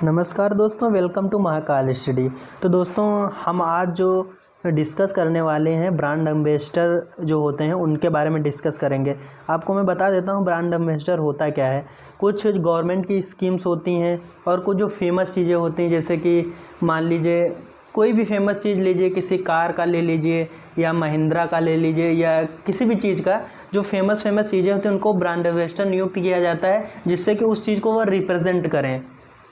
नमस्कार दोस्तों, welcome to Mahakal study. तो दोस्तों, हम आज जो डिस्कस करने वाले हैं ब्रांड एम्बेसडर जो होते हैं उनके बारे में डिस्कस करेंगे। आपको मैं बता देता हूं ब्रांड एम्बेसडर होता क्या है। कुछ गवर्नमेंट की स्कीम्स होती हैं और कुछ जो फेमस चीज़ें होती हैं, जैसे कि मान लीजिए कोई भी फेमस चीज़ लीजिए, किसी कार का ले लीजिए या महिंद्रा का ले लीजिए या किसी भी चीज़ का, जो फेमस चीज़ें होती हैं उनको ब्रांड एम्बेसडर नियुक्त किया जाता है, जिससे कि उस चीज़ को वह रिप्रेजेंट करें।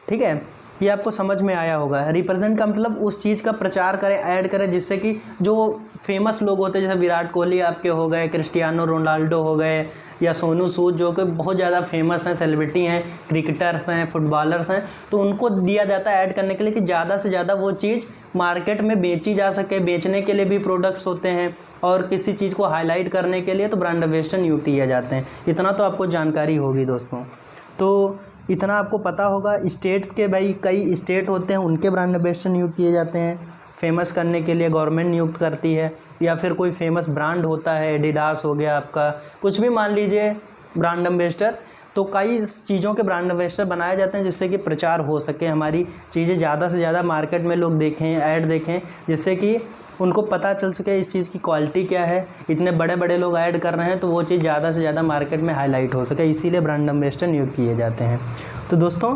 ठीक है, ये आपको समझ में आया होगा। रिप्रेजेंट का मतलब उस चीज़ का प्रचार करें, ऐड करें, जिससे कि जो फेमस लोग होते हैं, जैसे विराट कोहली आपके हो गए, क्रिस्टियानो रोनाल्डो हो गए या सोनू सूद, जो कि बहुत ज़्यादा फेमस हैं, सेलिब्रिटी हैं, क्रिकेटर्स हैं, फुटबॉलर्स हैं, तो उनको दिया जाता है ऐड करने के लिए कि ज़्यादा से ज़्यादा वो चीज़ मार्केट में बेची जा सके। बेचने के लिए भी प्रोडक्ट्स होते हैं और किसी चीज़ को हाईलाइट करने के लिए तो ब्रांड एम्बेसडर नियुक्त किए जाते हैं। इतना तो आपको जानकारी होगी दोस्तों। तो इतना आपको पता होगा। स्टेट्स के भाई कई स्टेट होते हैं, उनके ब्रांड एम्बेसडर नियुक्त किए जाते हैं फेमस करने के लिए, गवर्नमेंट नियुक्त करती है। या फिर कोई फेमस ब्रांड होता है, एडिडास हो गया आपका, कुछ भी मान लीजिए ब्रांड एम्बेसडर, तो कई चीज़ों के ब्रांड एम्बेसडर बनाए जाते हैं जिससे कि प्रचार हो सके, हमारी चीज़ें ज़्यादा से ज़्यादा मार्केट में लोग देखें, ऐड देखें, जिससे कि उनको पता चल सके इस चीज़ की क्वालिटी क्या है। इतने बड़े बड़े लोग ऐड कर रहे हैं तो वो चीज़ ज़्यादा से ज़्यादा मार्केट में हाईलाइट हो सके, इसीलिए ब्रांड एम्बेसडर नियुक्त किए जाते हैं। तो दोस्तों,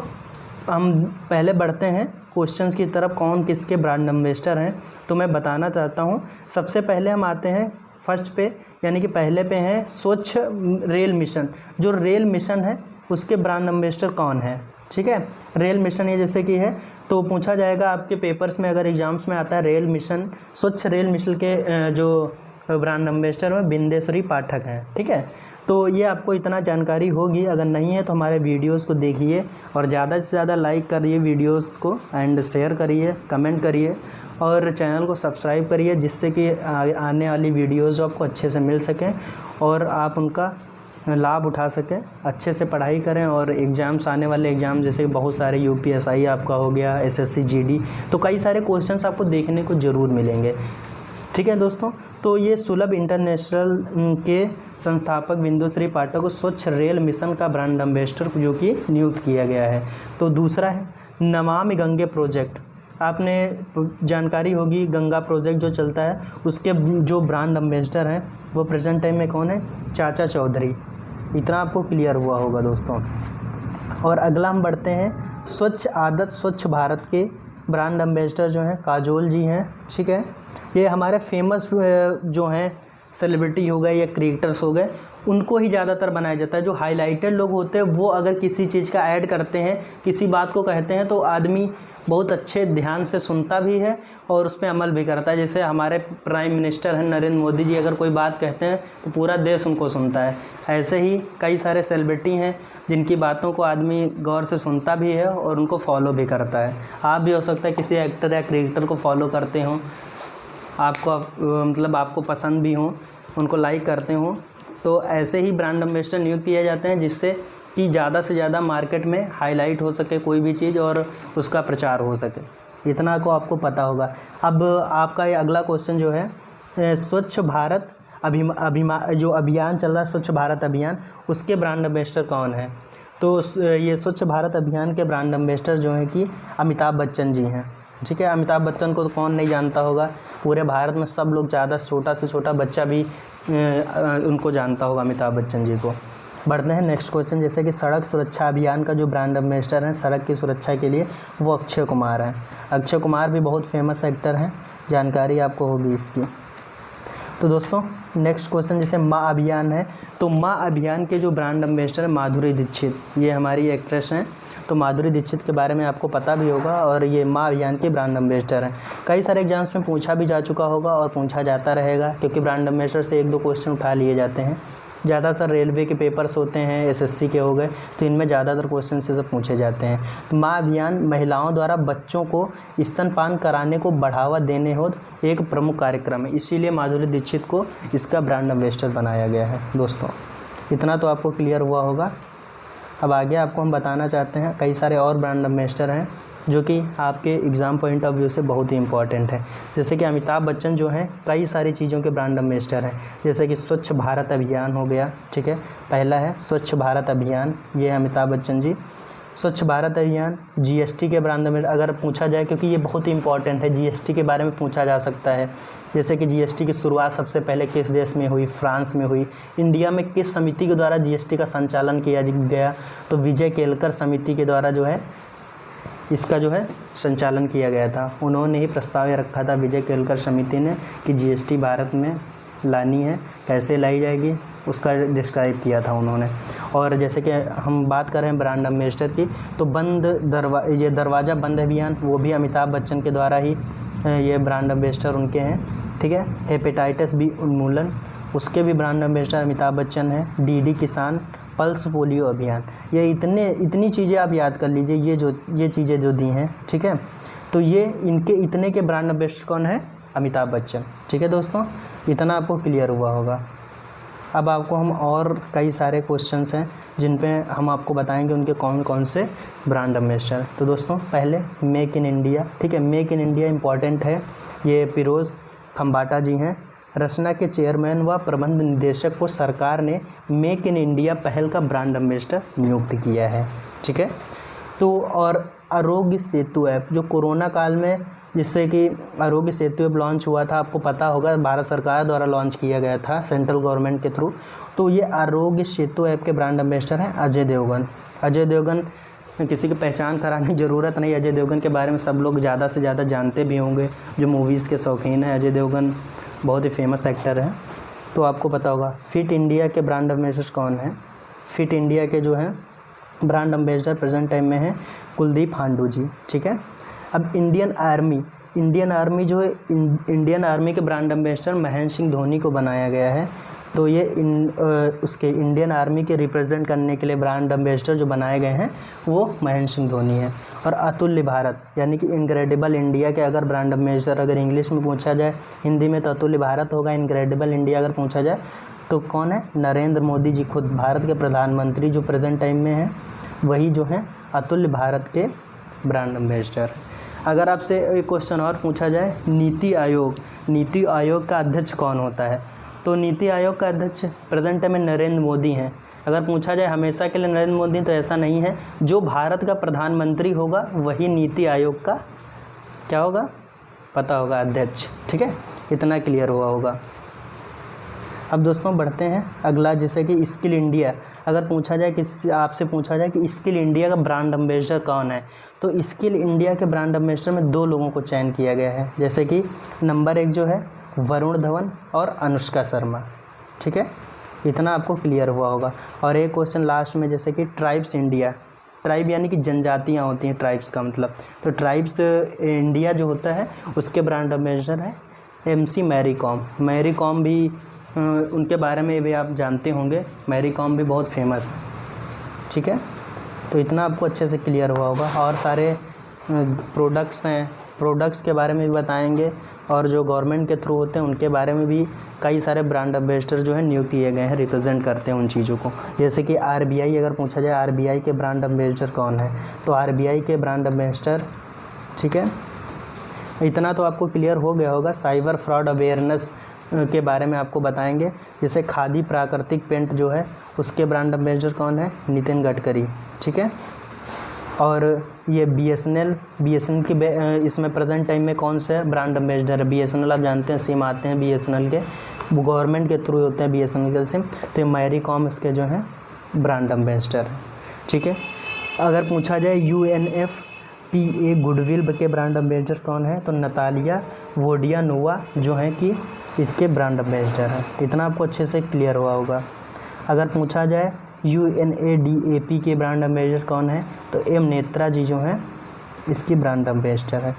हम पहले बढ़ते हैं क्वेश्चंस की तरफ, कौन किसके ब्रांड एम्बेसडर हैं। तो मैं बताना चाहता हूँ। सबसे पहले हम आते हैं फर्स्ट पे, यानी कि पहले पे है स्वच्छ रेल मिशन। जो रेल मिशन है उसके ब्रांड एम्बेसडर कौन है। ठीक है, रेल मिशन ये जैसे कि है, तो पूछा जाएगा आपके पेपर्स में, अगर एग्जाम्स में आता है रेल मिशन, स्वच्छ रेल मिशन के जो ब्रांड एम्बेसडर में बिंदेश्वरी पाठक हैं। ठीक है, तो ये आपको इतना जानकारी होगी। अगर नहीं है तो हमारे वीडियोस को देखिए और ज़्यादा से ज़्यादा लाइक करिए वीडियोस को, एंड शेयर करिए, कमेंट करिए और चैनल को सब्सक्राइब करिए, जिससे कि आने वाली वीडियोस आपको अच्छे से मिल सकें और आप उनका लाभ उठा सकें। अच्छे से पढ़ाई करें और एग्ज़ाम्स, आने वाले एग्ज़ाम जैसे बहुत सारे यूपीएसआई आपका हो गया, एसएससी जीडी, तो कई सारे क्वेश्चंस आपको देखने को ज़रूर मिलेंगे। ठीक है दोस्तों, तो ये सुलभ इंटरनेशनल के संस्थापक बिंदुश्री पाठक को स्वच्छ रेल मिशन का ब्रांड एम्बेसडर जो कि नियुक्त किया गया है। तो दूसरा है नमामि गंगे प्रोजेक्ट। आपने जानकारी होगी, गंगा प्रोजेक्ट जो चलता है उसके जो ब्रांड एम्बेसडर हैं वो प्रेजेंट टाइम में कौन है, चाचा चौधरी। इतना आपको क्लियर हुआ होगा दोस्तों। और अगला हम बढ़ते हैं स्वच्छ आदत स्वच्छ भारत के ब्रांड एम्बेसडर जो हैं काजोल जी हैं। ठीक है, ये हमारे फेमस जो हैं सेलिब्रिटी हो गए या क्रिकेटर्स हो गए, उनको ही ज़्यादातर बनाया जाता है। जो हाईलाइटेड लोग होते हैं वो अगर किसी चीज़ का ऐड करते हैं, किसी बात को कहते हैं, तो आदमी बहुत अच्छे ध्यान से सुनता भी है और उस पर अमल भी करता है। जैसे हमारे प्राइम मिनिस्टर हैं नरेंद्र मोदी जी, अगर कोई बात कहते हैं तो पूरा देश उनको सुनता है। ऐसे ही कई सारे सेलिब्रिटी हैं जिनकी बातों को आदमी गौर से सुनता भी है और उनको फॉलो भी करता है। आप भी हो सकता है किसी एक्टर या क्रिकेटर को फॉलो करते हों, आपको मतलब आपको पसंद भी हो, उनको लाइक करते हो, तो ऐसे ही ब्रांड एम्बेसडर नियुक्त किए जाते हैं जिससे कि ज़्यादा से ज़्यादा मार्केट में हाईलाइट हो सके कोई भी चीज़ और उसका प्रचार हो सके। इतना को आपको पता होगा। अब आपका ये अगला क्वेश्चन जो है स्वच्छ भारत जो अभियान चल रहा है, स्वच्छ भारत अभियान, उसके ब्रांड एम्बेसडर कौन है। तो ये स्वच्छ भारत अभियान के ब्रांड एम्बेसडर जो हैं कि अमिताभ बच्चन जी हैं। ठीक है, अमिताभ बच्चन को तो कौन नहीं जानता होगा, पूरे भारत में सब लोग, ज़्यादा से छोटा बच्चा भी उनको जानता होगा, अमिताभ बच्चन जी को। बढ़ते हैं नेक्स्ट क्वेश्चन, जैसे कि सड़क सुरक्षा अभियान का जो ब्रांड एम्बेसडर हैं सड़क की सुरक्षा के लिए, वो अक्षय कुमार हैं। अक्षय कुमार भी बहुत फेमस एक्टर हैं, जानकारी आपको होगी इसकी। तो दोस्तों नेक्स्ट क्वेश्चन, जैसे माँ अभियान है, तो माँ अभियान के जो ब्रांड एम्बेसडर है माधुरी दीक्षित, ये हमारी एक्ट्रेस हैं। तो माधुरी दीक्षित के बारे में आपको पता भी होगा और ये माँ अभियान के ब्रांड एम्बेसडर हैं। कई सारे एग्जाम्स में पूछा भी जा चुका होगा और पूछा जाता रहेगा, क्योंकि ब्रांड एम्बेसडर से एक दो क्वेश्चन उठा लिए जाते हैं। ज़्यादातर रेलवे के पेपर्स होते हैं, एसएससी के हो गए, तो इनमें ज़्यादातर क्वेश्चन से सब पूछे जाते हैं। तो माँ अभियान महिलाओं द्वारा बच्चों को स्तनपान कराने को बढ़ावा देने हेतु एक प्रमुख कार्यक्रम है, इसीलिए माधुरी दीक्षित को इसका ब्रांड एम्बेसडर बनाया गया है। दोस्तों इतना तो आपको क्लियर हुआ होगा। अब आगे आपको हम बताना चाहते हैं कई सारे और ब्रांड एम्बेसडर हैं जो कि आपके एग्ज़ाम पॉइंट ऑफ व्यू से बहुत ही इंपॉर्टेंट है। जैसे कि अमिताभ बच्चन जो हैं कई सारी चीज़ों के ब्रांड एम्बेसडर हैं, जैसे कि स्वच्छ भारत अभियान हो गया। ठीक है, पहला है स्वच्छ भारत अभियान, ये है अमिताभ बच्चन जी। स्वच्छ भारत अभियान, जीएसटी के ब्रांड एम्बेसडर अगर पूछा जाए, क्योंकि ये बहुत ही इंपॉर्टेंट है, जीएसटी के बारे में पूछा जा सकता है। जैसे कि जीएसटी की शुरुआत सबसे पहले किस देश में हुई, फ्रांस में हुई। इंडिया में किस समिति के द्वारा जीएसटी का संचालन किया गया, तो विजय केलकर समिति के द्वारा जो है इसका जो है संचालन किया गया था। उन्होंने ही प्रस्ताव रखा था, विजय केलकर समिति ने, कि जीएसटी भारत में लानी है, कैसे लाई जाएगी, उसका डिस्क्राइब किया था उन्होंने। और जैसे कि हम बात कर रहे हैं ब्रांड एम्बेसडर की, तो ये दरवाज़ा बंद अभियान, वो भी अमिताभ बच्चन के द्वारा ही ये ब्रांड एम्बेसडर उनके हैं, ठीक है। हेपेटाइटिस बी उन्मूलन, उसके भी ब्रांड एम्बेसडर अमिताभ बच्चन हैं। डीडी किसान, पल्स पोलियो अभियान, ये इतनी चीज़ें आप याद कर लीजिए, ये चीज़ें जो दी हैं, ठीक है। तो ये इनके इतने के ब्रांड एम्बेसडर कौन है, अमिताभ बच्चन, ठीक है दोस्तों। इतना आपको क्लियर हुआ होगा। अब आपको हम और कई सारे क्वेश्चंस हैं जिन पे हम आपको बताएंगे उनके कौन कौन से ब्रांड एम्बेसडर। तो दोस्तों पहले मेक इन इंडिया, ठीक है, मेक इन इंडिया इम्पॉर्टेंट है। ये फिरोज़ खम्बाटा जी हैं। रचना के चेयरमैन व प्रबंध निदेशक को सरकार ने मेक इन इंडिया पहल का ब्रांड एम्बेसडर नियुक्त किया है, ठीक है। तो और आरोग्य सेतु ऐप, जो कोरोना काल में जिससे कि आरोग्य सेतु ऐप लॉन्च हुआ था, आपको पता होगा, भारत सरकार द्वारा लॉन्च किया गया था सेंट्रल गवर्नमेंट के थ्रू। तो ये आरोग्य सेतु ऐप के ब्रांड एम्बेसडर हैं अजय देवगन। अजय देवगन किसी की पहचान कराने की ज़रूरत नहीं, अजय देवगन के बारे में सब लोग ज़्यादा से ज़्यादा जानते भी होंगे, जो मूवीज़ के शौकीन हैं। अजय देवगन बहुत ही फेमस एक्टर हैं, तो आपको पता होगा। फिट इंडिया के ब्रांड एम्बेसडर कौन है, फिट इंडिया के जो हैं ब्रांड एम्बेसडर प्रेजेंट टाइम में हैं कुलदीप हांडू जी, ठीक है। अब इंडियन आर्मी जो है, इंडियन आर्मी के ब्रांड एम्बेसडर महेंद्र सिंह धोनी को बनाया गया है। तो ये उसके इंडियन आर्मी के रिप्रेजेंट करने के लिए ब्रांड एम्बेसडर जो बनाए गए हैं वो महेंद्र सिंह धोनी है। और अतुल्य भारत यानी कि इनक्रेडिबल इंडिया के अगर ब्रांड एम्बेसडर अगर इंग्लिश में पूछा जाए, हिंदी में तो अतुल्य भारत होगा, इनक्रेडिबल इंडिया अगर पूछा जाए तो कौन है, नरेंद्र मोदी जी खुद, भारत के प्रधानमंत्री जो प्रेजेंट टाइम में हैं, वही जो हैं अतुल्य भारत के ब्रांड एम्बेसडर। अगर आपसे एक क्वेश्चन और पूछा जाए, नीति आयोग का अध्यक्ष कौन होता है, तो नीति आयोग का अध्यक्ष प्रेजेंट टाइम में नरेंद्र मोदी हैं। अगर पूछा जाए हमेशा के लिए नरेंद्र मोदी, तो ऐसा नहीं है, जो भारत का प्रधानमंत्री होगा वही नीति आयोग का क्या होगा, पता होगा, अध्यक्ष, ठीक है। इतना क्लियर हुआ होगा। अब दोस्तों बढ़ते हैं अगला, जैसे कि स्किल इंडिया, अगर पूछा जाए आपसे पूछा जाए कि स्किल इंडिया का ब्रांड एम्बेसडर कौन है, तो स्किल इंडिया के ब्रांड एम्बेसडर में 2 लोगों को चयन किया गया है। जैसे कि नंबर 1 जो है वरुण धवन और अनुष्का शर्मा, ठीक है। इतना आपको क्लियर हुआ होगा। और एक क्वेश्चन लास्ट में, जैसे कि ट्राइब्स इंडिया, ट्राइब यानी कि जनजातियाँ होती हैं, ट्राइब्स का मतलब, तो ट्राइब्स इंडिया जो होता है उसके ब्रांड एम्बेसडर है MC मैरी कॉम भी उनके बारे में भी आप जानते होंगे, मैरी कॉम भी बहुत फेमस है, ठीक है। तो इतना आपको अच्छे से क्लियर हुआ होगा। और सारे प्रोडक्ट्स हैं, प्रोडक्ट्स के बारे में भी बताएंगे, और जो गवर्नमेंट के थ्रू होते हैं उनके बारे में भी कई सारे ब्रांड एम्बेसडर जो है नियुक्त किए गए हैं, रिप्रेजेंट करते हैं उन चीज़ों को। जैसे कि RBI, अगर पूछा जाए RBI के ब्रांड एम्बेसडर कौन है, तो RBI के ब्रांड एम्बेसडर, ठीक है। इतना तो आपको क्लियर हो गया होगा। साइबर फ्रॉड अवेयरनेस के बारे में आपको बताएंगे। जैसे खादी प्राकृतिक पेंट जो है उसके ब्रांड एम्बेसडर कौन है, नितिन गडकरी, ठीक है। और ये BSNL की इसमें प्रेजेंट टाइम में कौन सा ब्रांड एम्बेसडर है, BSNL आप जानते हैं, सिम आते हैं BSNL के, गवर्नमेंट के थ्रू होते हैं BSNL के सिम, तो मैरी कॉम इसके जो हैं ब्रांड एम्बेसडर है, ठीक है। अगर पूछा जाए UNFPA गुडविल के ब्रांड एम्बेसडर कौन है, तो नतालिया वोडियानोवा जो है कि इसके ब्रांड एम्बेसडर है। इतना आपको अच्छे से क्लियर हुआ होगा। अगर पूछा जाए UNADAP के ब्रांड एम्बेसडर कौन है, तो M नेत्रा जी जो हैं इसकी ब्रांड एम्बेसडर है।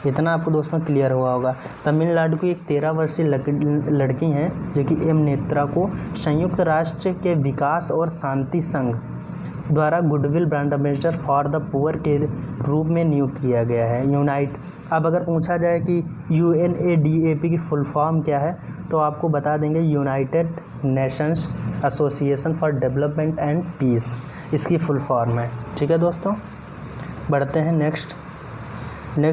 इतना आपको दोस्तों क्लियर हुआ होगा। तमिलनाडु की एक 13 वर्षीय लड़की हैं जो कि M नेत्रा को संयुक्त राष्ट्र के विकास और शांति संघ द्वारा goodwill brand ambassador for the poor के रूप में नियुक्त किया गया है, यूनाइट। अब अगर पूछा जाए कि UNADAP की फुल फॉर्म क्या है, तो आपको बता देंगे United Nations association for development and peace, इसकी फुल फॉर्म है, ठीक है दोस्तों। बढ़ते हैं नेक्स्ट।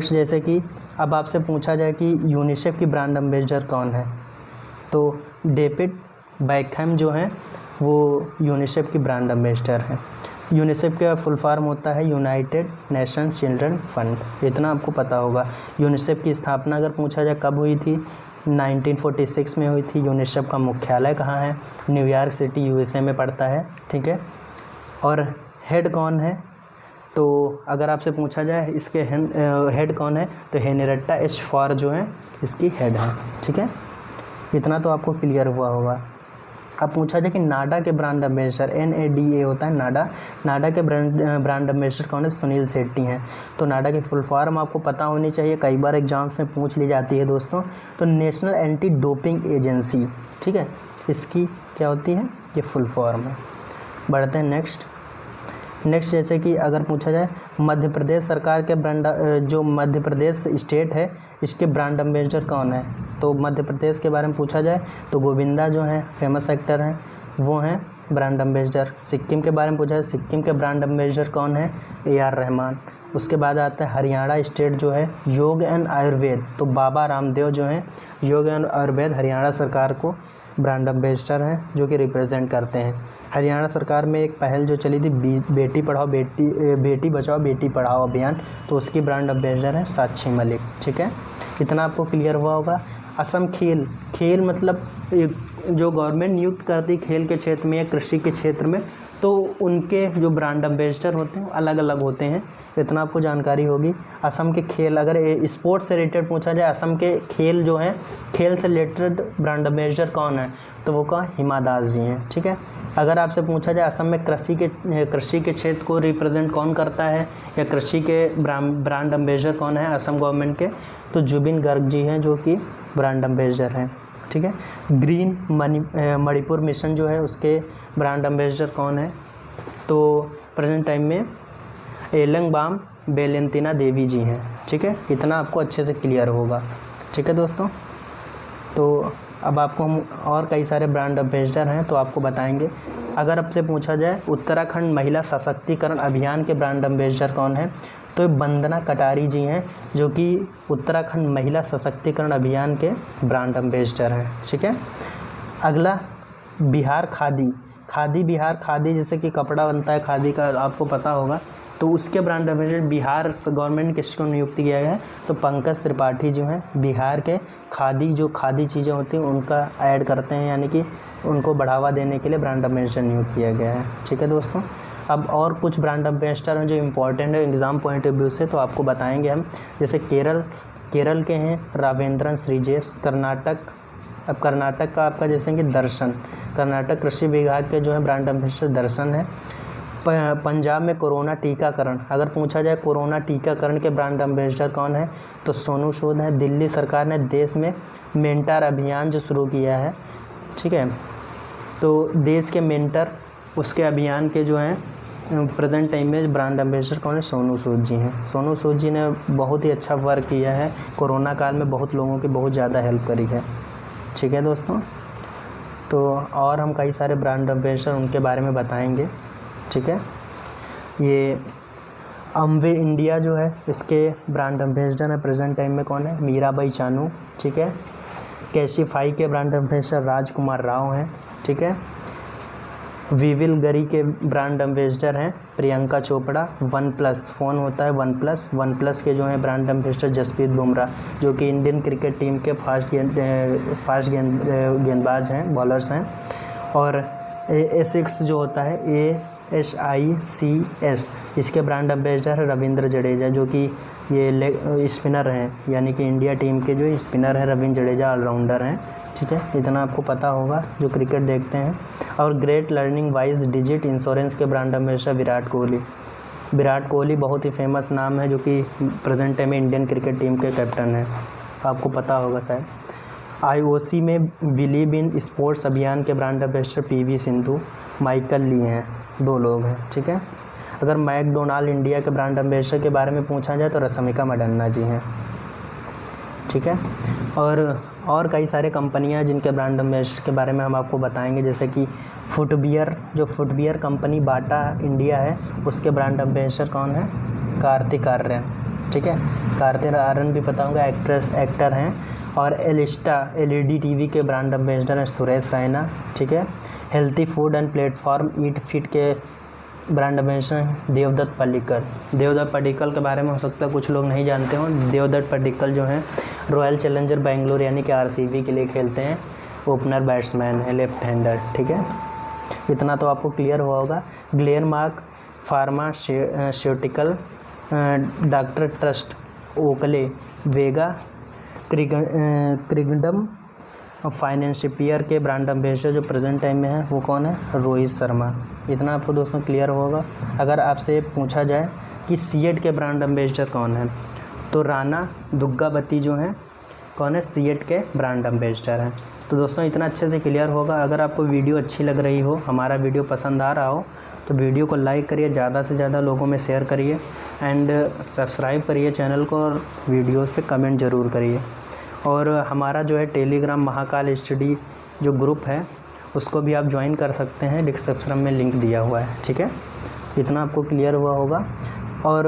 जैसे कि अब आपसे पूछा जाए कि यूनिसेफ की ब्रांड एम्बेसडर कौन है, तो डेविड बेकहैम जो हैं वो यूनिसेफ की ब्रांड एम्बेसडर हैं। यूनिसेफ का फुल फॉर्म होता है यूनाइटेड नेशंस चिल्ड्रन फंड, इतना आपको पता होगा। यूनिसेफ की स्थापना अगर पूछा जाए कब हुई थी, 1946 में हुई थी। यूनिसेफ का मुख्यालय कहाँ है, न्यूयॉर्क सिटी यूएसए में पड़ता है, ठीक है। और हेड कौन है, तो अगर आपसे पूछा जाए इसके हेड कौन है, तो हेनरिएटा एच फॉर जो है इसकी हेड है, ठीक है। इतना तो आपको क्लियर हुआ होगा। अब पूछा जाए कि नाडा के ब्रांड एम्बेसडर, NADA होता है नाडा के ब्रांड एम्बेसडर कौन है, सुनील शेट्टी हैं। तो नाडा की फुल फॉर्म आपको पता होनी चाहिए, कई बार एग्जाम्स में पूछ ली जाती है दोस्तों। तो नेशनल एंटी डोपिंग एजेंसी, ठीक है, इसकी क्या होती है, ये फुल फॉर्म है। बढ़ते हैं नेक्स्ट जैसे कि अगर पूछा जाए मध्य प्रदेश सरकार के जो मध्य प्रदेश स्टेट है इसके ब्रांड एम्बेसडर कौन है, तो मध्य प्रदेश के बारे में पूछा जाए तो गोविंदा जो है फेमस एक्टर हैं, वो हैं ब्रांड एम्बेसडर। सिक्किम के बारे में पूछा जाए, सिक्किम के ब्रांड एम्बेसडर कौन है, AR रहमान। उसके बाद आता है हरियाणा स्टेट जो है योग एंड आयुर्वेद, तो बाबा रामदेव जो हैं योग एंड आयुर्वेद हरियाणा सरकार को ब्रांड एम्बेसडर हैं जो कि रिप्रेजेंट करते हैं। हरियाणा सरकार में एक पहल जो चली थी बेटी बचाओ बेटी पढ़ाओ अभियान, तो उसकी ब्रांड एम्बेसडर है साक्षी मलिक, ठीक है। इतना आपको क्लियर हुआ होगा। असम खेल मतलब जो गवर्नमेंट नियुक्त करती खेल के क्षेत्र में या कृषि के क्षेत्र में, तो उनके जो ब्रांड एम्बेसडर होते हैं अलग अलग होते हैं, इतना आपको जानकारी होगी। असम के खेल, अगर स्पोर्ट्स से रिलेटेड पूछा जाए असम के खेल जो हैं, खेल से रिलेटेड ब्रांड एम्बेसडर कौन है, तो वो कौन, हिमा दास जी हैं, ठीक है। अगर आपसे पूछा जाए असम में कृषि के क्षेत्र को रिप्रेजेंट कौन करता है या कृषि के ब्रांड एम्बेसडर कौन है असम गवर्नमेंट के, तो जुबिन गर्ग जी हैं जो कि ब्रांड एम्बेसडर हैं, ठीक है। ग्रीन मणिपुर मिशन जो है उसके ब्रांड एम्बेसडर कौन है, तो प्रेजेंट टाइम में एलंगबाम बेलेंतिना देवी जी हैं, ठीक है। इतना आपको अच्छे से क्लियर होगा, ठीक है दोस्तों। तो अब आपको हम और कई सारे ब्रांड एम्बेसडर हैं तो आपको बताएंगे। अगर आपसे पूछा जाए उत्तराखंड महिला सशक्तिकरण अभियान के ब्रांड एम्बेसडर कौन है, तो वंदना कटारी जी हैं जो कि उत्तराखंड महिला सशक्तिकरण अभियान के ब्रांड एम्बेसडर हैं, ठीक है। अगला बिहार खादी बिहार खादी जैसे कि कपड़ा बनता है खादी का, आपको पता होगा, तो उसके ब्रांड एम्बेसडर बिहार गवर्नमेंट किसको नियुक्त किया गया है, तो पंकज त्रिपाठी जो हैं बिहार के जो खादी चीज़ें होती हैं उनका ऐड करते हैं, यानी कि उनको बढ़ावा देने के लिए ब्रांड एम्बेसडर नियुक्त किया गया है, ठीक है दोस्तों। अब और कुछ ब्रांड एम्बेसडर हैं जो इम्पोर्टेंट है एग्ज़ाम पॉइंट ऑफ व्यू से, तो आपको बताएंगे हम। जैसे केरल के हैं रावेंद्रन श्रीजेश, अब कर्नाटक का आपका जैसे कि दर्शन, कर्नाटक कृषि विभाग के जो है ब्रांड एम्बेसडर दर्शन है। पंजाब में कोरोना टीकाकरण, अगर पूछा जाए कोरोना टीकाकरण के ब्रांड एम्बेसडर कौन है, तो सोनू सूद है। दिल्ली सरकार ने देश में मेंटर अभियान जो शुरू किया है, ठीक है, तो देश के मेंटर उसके अभियान के जो हैं प्रेजेंट टाइम में ब्रांड एम्बेसडर कौन है, सोनू सूद जी हैं। सोनू सूद जी ने बहुत ही अच्छा वर्क किया है, कोरोना काल में बहुत लोगों की बहुत ज़्यादा हेल्प करी है, ठीक है दोस्तों। तो और हम कई सारे ब्रांड एम्बेसडर उनके बारे में बताएंगे, ठीक है। ये अमवे इंडिया जो है इसके ब्रांड एम्बेसडर है प्रेजेंट टाइम में कौन है, मीराबाई चानू, ठीक है। कैशिफाई के ब्रांड एम्बेसडर राजकुमार राव हैं, ठीक है। वीविल गरी के ब्रांड एम्बेसडर हैं Priyanka Chopra. One plus phone होता है वन प्लस के जो हैं ब्रांड एम्बेसडर जसप्रीत बुमराह, जो कि इंडियन क्रिकेट टीम के फास्ट गेंदबाज हैं, बॉलर्स हैं। और ASICS जो होता है ASICS, इसके ब्रांड एम्बेसडर है रविंद्र जडेजा, जो कि ये स्पिनर हैं, यानी कि इंडिया टीम के जो स्पिनर हैं रविंद्र जडेजा ऑलराउंडर हैं, ठीक है। इतना आपको पता होगा जो क्रिकेट देखते हैं। और great learning wise digit insurance के ब्रांड एम्बेसडर विराट कोहली बहुत ही फेमस नाम है, जो कि प्रेजेंट टाइम में इंडियन क्रिकेट टीम के कैप्टन हैं, आपको पता होगा शायद। IOC में बिलीव इन स्पोर्ट्स अभियान के brand ambassador PV Sindhu, Michael Lee हैं, 2 लोग हैं, ठीक है। अगर मैकडोनाल्ड इंडिया के ब्रांड एम्बेसडर के बारे में पूछा जाए तो रश्मिका मंदाना जी हैं, ठीक है। और कई सारे कंपनियां जिनके ब्रांड एम्बेसडर के बारे में हम आपको बताएंगे, जैसे कि फुटवियर कंपनी बाटा इंडिया है, उसके ब्रांड एम्बेसडर कौन है, कार्तिक आर्यन, ठीक है। कार्तिक आर्यन भी पता होगा, एक्टर हैं। और एलिस्टा LED TV के ब्रांड एम्बेसडर हैं सुरेश रैना, ठीक है। Healthy food and platform eat fit के ब्रांड एम्बेसडर देवदत्त पडिक्कल। देवदत्त पडिक्कल के बारे में हो सकता है कुछ लोग नहीं जानते हों। देवदत्त पडिक्कल जो हैं रॉयल चैलेंजर बेंगलोर यानी कि आरसीबी के लिए खेलते हैं। ओपनर बैट्समैन है, लेफ्ट हैंडर, ठीक है। इतना तो आपको क्लियर हुआ होगा। Glenmark pharmaceutical, doctor trust, Oakley, Vega, क्रिगडम फाइनेंशियर के ब्रांड एम्बेसडर जो प्रेजेंट टाइम में है वो कौन है? रोहित शर्मा। इतना आपको दोस्तों क्लियर होगा। अगर आपसे पूछा जाए कि सीएट के ब्रांड एम्बेसडर कौन है, तो राणा दुग्गावती जो हैं कौन है? सीएट के ब्रांड एम्बेसडर हैं। तो दोस्तों इतना अच्छे से क्लियर होगा। अगर आपको वीडियो अच्छी लग रही हो, हमारा वीडियो पसंद आ रहा हो, तो वीडियो को लाइक करिए, ज़्यादा से ज़्यादा लोगों में शेयर करिए एंड सब्सक्राइब करिए चैनल को, और वीडियोस पे कमेंट ज़रूर करिए। और हमारा जो है टेलीग्राम महाकाल स्टडी जो ग्रुप है उसको भी आप ज्वाइन कर सकते हैं, डिस्क्रिप्शन में लिंक दिया हुआ है, ठीक है। इतना आपको क्लियर हुआ होगा। और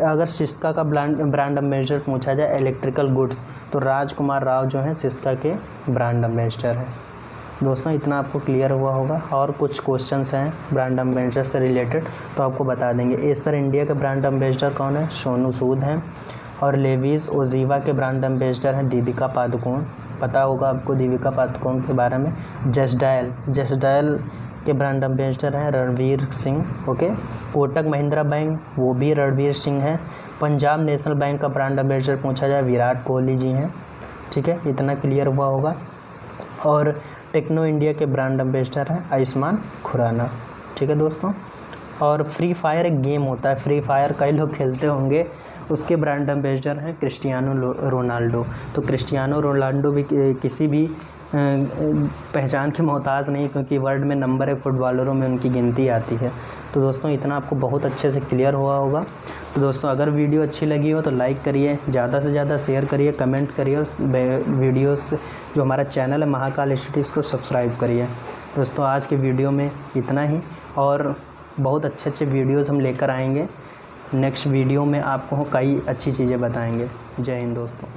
अगर सिस्का का ब्रांड एम्बेसडर पूछा जाए इलेक्ट्रिकल गुड्स, तो राजकुमार राव जो हैं सिस्का के ब्रांड एम्बेसडर हैं। दोस्तों इतना आपको क्लियर हुआ होगा। और कुछ क्वेश्चंस हैं ब्रांड एम्बेसडर से रिलेटेड तो आपको बता देंगे। एसर इंडिया के ब्रांड एम्बेसडर कौन है? सोनू सूद हैं। और लेविस ओजीवा के ब्रांड एम्बेसडर हैं दीपिका पादुकोण। पता होगा आपको दीपिका पादुकोण के बारे में। जस्ट डायल के ब्रांड एम्बेसडर हैं रणवीर सिंह, ओके। कोटक महिंद्रा बैंक वो भी रणवीर सिंह है। पंजाब नेशनल बैंक का ब्रांड एम्बेसडर पूछा जाए विराट कोहली जी हैं, ठीक है। इतना क्लियर हुआ होगा। और टेक्नो इंडिया के ब्रांड एम्बेसडर हैं आयुष्मान खुराना, ठीक है दोस्तों। और फ्री फायर एक गेम होता है, फ्री फायर कई लोग खेलते होंगे, उसके ब्रांड एम्बेसडर हैं क्रिस्टियानो रोनाल्डो। तो क्रिस्टियानो रोनाल्डो भी किसी भी पहचान के मोहताज नहीं, क्योंकि वर्ल्ड में नंबर 1 फुटबॉलरों में उनकी गिनती आती है। तो दोस्तों इतना आपको बहुत अच्छे से क्लियर हुआ होगा। तो दोस्तों अगर वीडियो अच्छी लगी हो तो लाइक करिए, ज़्यादा से ज़्यादा शेयर करिए, कमेंट्स करिए, और वीडियोस जो हमारा चैनल है महाकाल स्टडी उसको सब्सक्राइब करिए। दोस्तों आज के वीडियो में इतना ही, और बहुत अच्छे वीडियोस हम लेकर आएंगे। नेक्स्ट वीडियो में आपको कई अच्छी चीज़ें बताएंगे। जय हिंद दोस्तों।